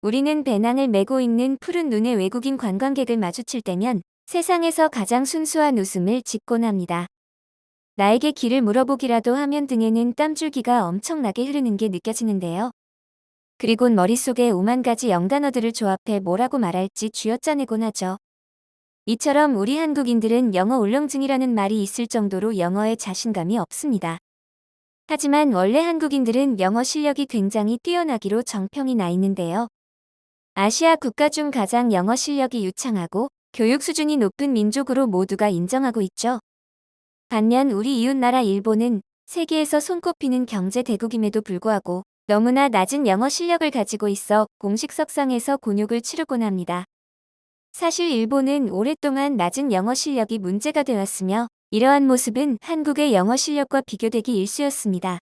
우리는 배낭을 메고 있는 푸른 눈의 외국인 관광객을 마주칠 때면 세상에서 가장 순수한 웃음을 짓곤 합니다. 나에게 길을 물어보기라도 하면 등에는 땀줄기가 엄청나게 흐르는 게 느껴지는데요. 그리곤 머릿속에 오만 가지 영단어들을 조합해 뭐라고 말할지 쥐어짜내곤 하죠. 이처럼 우리 한국인들은 영어 울렁증이라는 말이 있을 정도로 영어에 자신감이 없습니다. 하지만 원래 한국인들은 영어 실력이 굉장히 뛰어나기로 정평이 나 있는데요. 아시아 국가 중 가장 영어 실력이 유창하고 교육 수준이 높은 민족으로 모두가 인정하고 있죠. 반면 우리 이웃나라 일본은 세계에서 손꼽히는 경제 대국임에도 불구하고 너무나 낮은 영어 실력을 가지고 있어 공식 석상에서 곤욕을 치르곤 합니다. 사실 일본은 오랫동안 낮은 영어 실력이 문제가 되었으며 이러한 모습은 한국의 영어 실력과 비교되기 일쑤였습니다.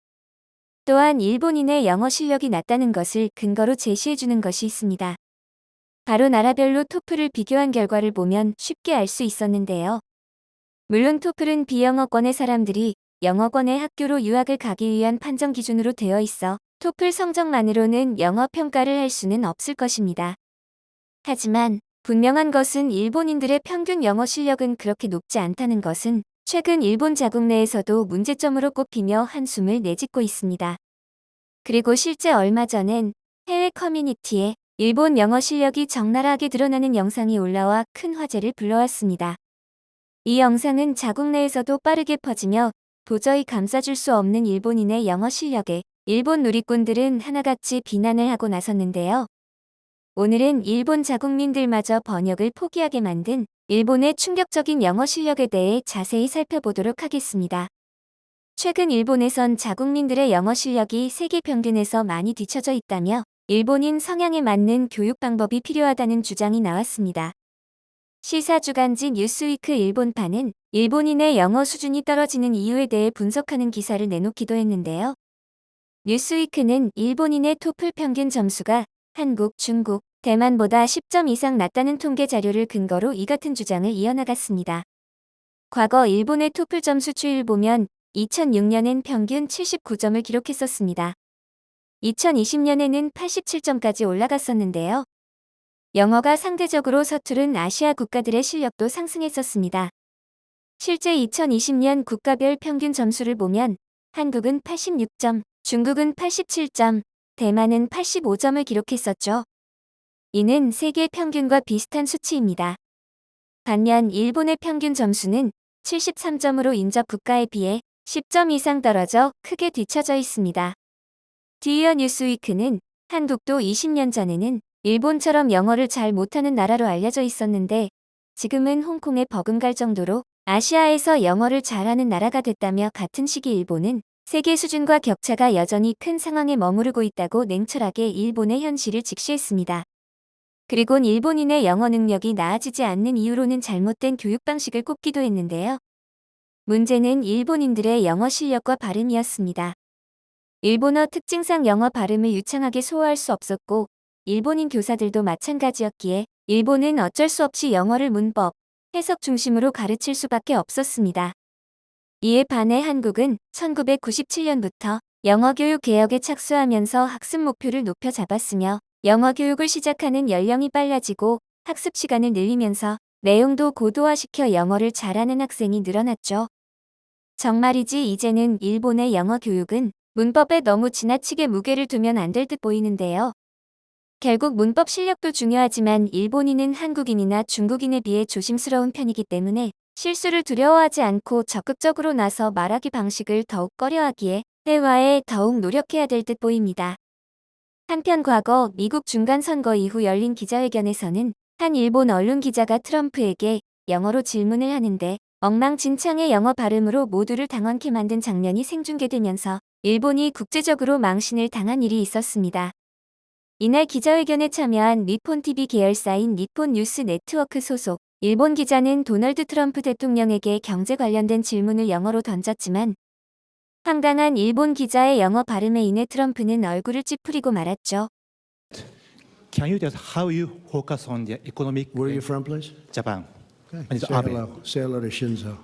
또한 일본인의 영어 실력이 낮다는 것을 근거로 제시해주는 것이 있습니다. 바로 나라별로 토플을 비교한 결과를 보면 쉽게 알 수 있었는데요. 물론 토플은 비영어권의 사람들이 영어권의 학교로 유학을 가기 위한 판정 기준으로 되어 있어 토플 성적만으로는 영어 평가를 할 수는 없을 것입니다. 하지만 분명한 것은 일본인들의 평균 영어 실력은 그렇게 높지 않다는 것은 최근 일본 자국 내에서도 문제점으로 꼽히며 한숨을 내짓고 있습니다. 그리고 실제 얼마 전엔 해외 커뮤니티에 일본 영어 실력이 적나라하게 드러나는 영상이 올라와 큰 화제를 불러왔습니다. 이 영상은 자국 내에서도 빠르게 퍼지며 도저히 감싸줄 수 없는 일본인의 영어 실력에 일본 누리꾼들은 하나같이 비난을 하고 나섰는데요. 오늘은 일본 자국민들마저 번역을 포기하게 만든 일본의 충격적인 영어 실력에 대해 자세히 살펴보도록 하겠습니다. 최근 일본에선 자국민들의 영어 실력이 세계 평균에서 많이 뒤처져 있다며 일본인 성향에 맞는 교육 방법이 필요하다는 주장이 나왔습니다. 시사주간지 뉴스위크 일본판은 일본인의 영어 수준이 떨어지는 이유에 대해 분석하는 기사를 내놓기도 했는데요. 뉴스위크는 일본인의 토플 평균 점수가 한국, 중국, 대만보다 10점 이상 낮다는 통계 자료를 근거로 이 같은 주장을 이어나갔습니다. 과거 일본의 토플 점수 추이를 보면 2006년엔 평균 79점을 기록했었습니다. 2020년에는 87점까지 올라갔었는데요. 영어가 상대적으로 서투른 아시아 국가들의 실력도 상승했었습니다. 실제 2020년 국가별 평균 점수를 보면 한국은 86점, 중국은 87점, 대만은 85점을 기록했었죠. 이는 세계 평균과 비슷한 수치입니다. 반면 일본의 평균 점수는 73점으로 인접 국가에 비해 10점 이상 떨어져 크게 뒤처져 있습니다. 디어 뉴스위크는 한국도 20년 전에는 일본처럼 영어를 잘 못하는 나라로 알려져 있었는데 지금은 홍콩에 버금갈 정도로 아시아에서 영어를 잘하는 나라가 됐다며 같은 시기 일본은 세계 수준과 격차가 여전히 큰 상황에 머무르고 있다고 냉철하게 일본의 현실을 직시했습니다. 그리곤 일본인의 영어 능력이 나아지지 않는 이유로는 잘못된 교육 방식을 꼽기도 했는데요. 문제는 일본인들의 영어 실력과 발음이었습니다. 일본어 특징상 영어 발음을 유창하게 소화할 수 없었고 일본인 교사들도 마찬가지였기에 일본은 어쩔 수 없이 영어를 문법, 해석 중심으로 가르칠 수밖에 없었습니다. 이에 반해 한국은 1997년부터 영어 교육 개혁에 착수하면서 학습 목표를 높여 잡았으며 영어 교육을 시작하는 연령이 빨라지고 학습 시간을 늘리면서 내용도 고도화시켜 영어를 잘하는 학생이 늘어났죠. 정말이지 이제는 일본의 영어 교육은 문법에 너무 지나치게 무게를 두면 안 될 듯 보이는데요. 결국 문법 실력도 중요하지만 일본인은 한국인이나 중국인에 비해 조심스러운 편이기 때문에 실수를 두려워하지 않고 적극적으로 나서 말하기 방식을 더욱 꺼려하기에 대화에 더욱 노력해야 될 듯 보입니다. 한편 과거 미국 중간선거 이후 열린 기자회견에서는 한 일본 언론 기자가 트럼프에게 영어로 질문을 하는데 엉망진창의 영어 발음으로 모두를 당황케 만든 장면이 생중계되면서 일본이 국제적으로 망신을 당한 일이 있었습니다. 이날 기자회견에 참여한 니폰TV 계열사인 니폰 뉴스 네트워크 소속 일본 기자는 도널드 트럼프 대통령에게 경제 관련된 질문을 영어로 던졌지만 황당한 일본 기자의 영어 발음에 인해 트럼프는 얼굴을 찌푸리고 말았죠. Can you tell us how you focus on the economic? Where are you from, please? Japan. Okay. And it's Say Abe. hello. Say hello to Shinzo.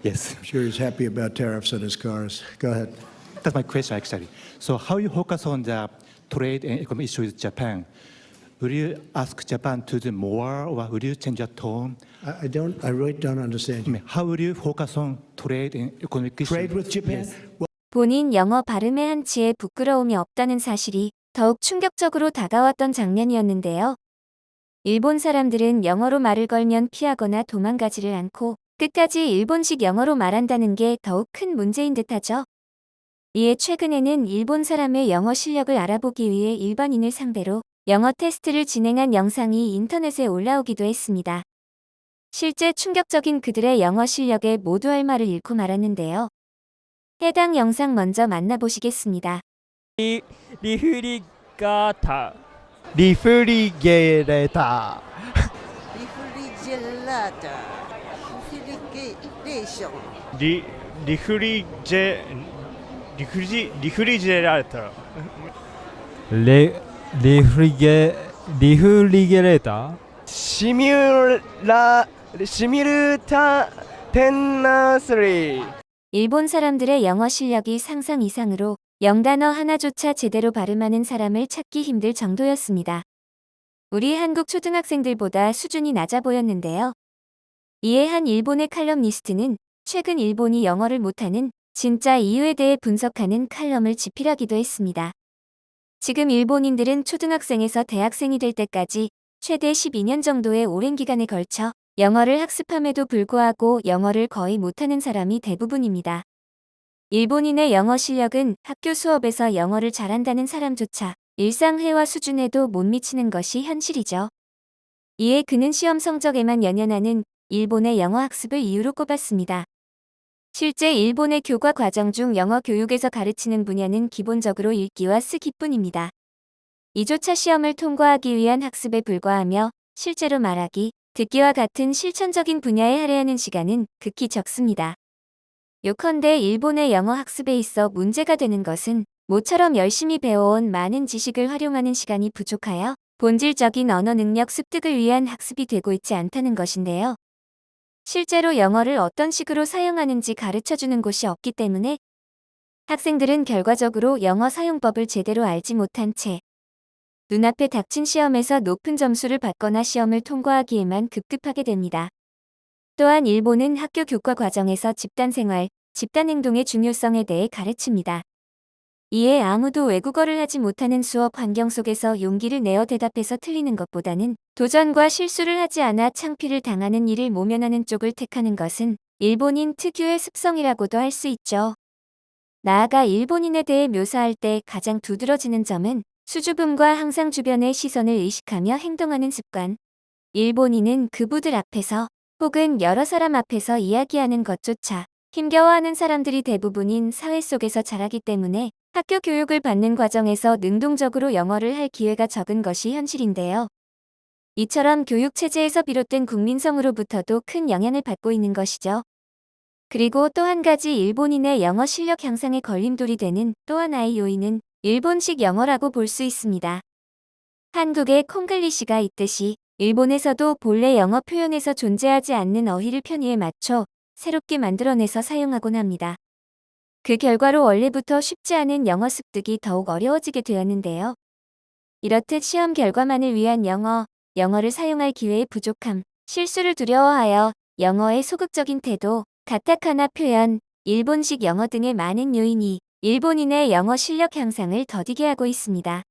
Yes, I'm sure he's happy about tariffs on his cars. Go ahead. that's my question actually. So how you focus on the trade and economic issues with Japan. Will you ask Japan to do more, or will you change your tone? I really don't understand you. How will you focus on trade and economic issues? Trade with Japan? Yes. 본인 영어 발음의 한치에 부끄러움이 없다는 사실이 더욱 충격적으로 다가왔던 장면이었는데요. 일본 사람들은 영어로 말을 걸면 피하거나 도망가지를 않고 끝까지 일본식 영어로 말한다는 게 더욱 큰 문제인 듯하죠. 이에 최근에는 일본 사람의 영어 실력을 알아보기 위해 일반인을 상대로 영어 테스트를 진행한 영상이 인터넷에 올라오기도 했습니다. 실제 충격적인 그들의 영어 실력에 모두 할 말을 잃고 말았는데요. 해당 영상 먼저 만나보시겠습니다.リフリガタリフリゲレータリフリジェラータ、リフリゲレーション、リフリジェラータリフリゲレータシミュルタテンナースリー 일본 사람들의 영어 실력이 상상 이상으로 영단어 하나조차 제대로 발음하는 사람을 찾기 힘들 정도였습니다. 우리 한국 초등학생들보다 수준이 낮아 보였는데요. 이에 한 일본의 칼럼니스트는 최근 일본이 영어를 못하는 진짜 이유에 대해 분석하는 칼럼을 집필하기도 했습니다. 지금 일본인들은 초등학생에서 대학생이 될 때까지 최대 12년 정도의 오랜 기간에 걸쳐 영어를 학습함에도 불구하고 영어를 거의 못하는 사람이 대부분입니다. 일본인의 영어 실력은 학교 수업에서 영어를 잘한다는 사람조차 일상 회화 수준에도 못 미치는 것이 현실이죠. 이에 그는 시험 성적에만 연연하는 일본의 영어 학습을 이유로 꼽았습니다. 실제 일본의 교과 과정 중 영어 교육에서 가르치는 분야는 기본적으로 읽기와 쓰기뿐입니다. 이조차 시험을 통과하기 위한 학습에 불과하며 실제로 말하기, 듣기와 같은 실천적인 분야에 할애하는 시간은 극히 적습니다. 요컨대 일본의 영어 학습에 있어 문제가 되는 것은 모처럼 열심히 배워온 많은 지식을 활용하는 시간이 부족하여 본질적인 언어 능력 습득을 위한 학습이 되고 있지 않다는 것인데요. 실제로 영어를 어떤 식으로 사용하는지 가르쳐주는 곳이 없기 때문에 학생들은 결과적으로 영어 사용법을 제대로 알지 못한 채 눈앞에 닥친 시험에서 높은 점수를 받거나 시험을 통과하기에만 급급하게 됩니다. 또한 일본은 학교 교과 과정에서 집단생활, 집단행동의 중요성에 대해 가르칩니다. 이에 아무도 외국어를 하지 못하는 수업 환경 속에서 용기를 내어 대답해서 틀리는 것보다는 도전과 실수를 하지 않아 창피를 당하는 일을 모면하는 쪽을 택하는 것은 일본인 특유의 습성이라고도 할 수 있죠. 나아가 일본인에 대해 묘사할 때 가장 두드러지는 점은 수줍음과 항상 주변의 시선을 의식하며 행동하는 습관. 일본인은 그부들 앞에서 혹은 여러 사람 앞에서 이야기하는 것조차 힘겨워하는 사람들이 대부분인 사회 속에서 자라기 때문에 학교 교육을 받는 과정에서 능동적으로 영어를 할 기회가 적은 것이 현실인데요. 이처럼 교육 체제에서 비롯된 국민성으로부터도 큰 영향을 받고 있는 것이죠. 그리고 또 한 가지 일본인의 영어 실력 향상에 걸림돌이 되는 또 하나의 요인은 일본식 영어라고 볼 수 있습니다. 한국에 콩글리시가 있듯이 일본에서도 본래 영어 표현에서 존재하지 않는 어휘를 편의에 맞춰 새롭게 만들어내서 사용하곤 합니다. 그 결과로 원래부터 쉽지 않은 영어 습득이 더욱 어려워지게 되었는데요. 이렇듯 시험 결과만을 위한 영어를 사용할 기회의 부족함, 실수를 두려워하여 영어의 소극적인 태도, 가타카나 표현, 일본식 영어 등의 많은 요인이 일본인의 영어 실력 향상을 더디게 하고 있습니다.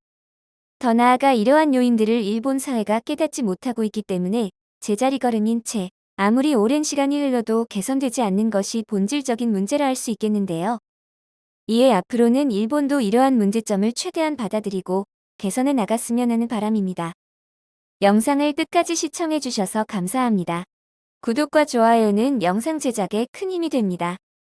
더 나아가 이러한 요인들을 일본 사회가 깨닫지 못하고 있기 때문에 제자리 걸음인 채 아무리 오랜 시간이 흘러도 개선되지 않는 것이 본질적인 문제라 할 수 있겠는데요. 이에 앞으로는 일본도 이러한 문제점을 최대한 받아들이고 개선해 나갔으면 하는 바람입니다. 영상을 끝까지 시청해 주셔서 감사합니다. 구독과 좋아요는 영상 제작에 큰 힘이 됩니다.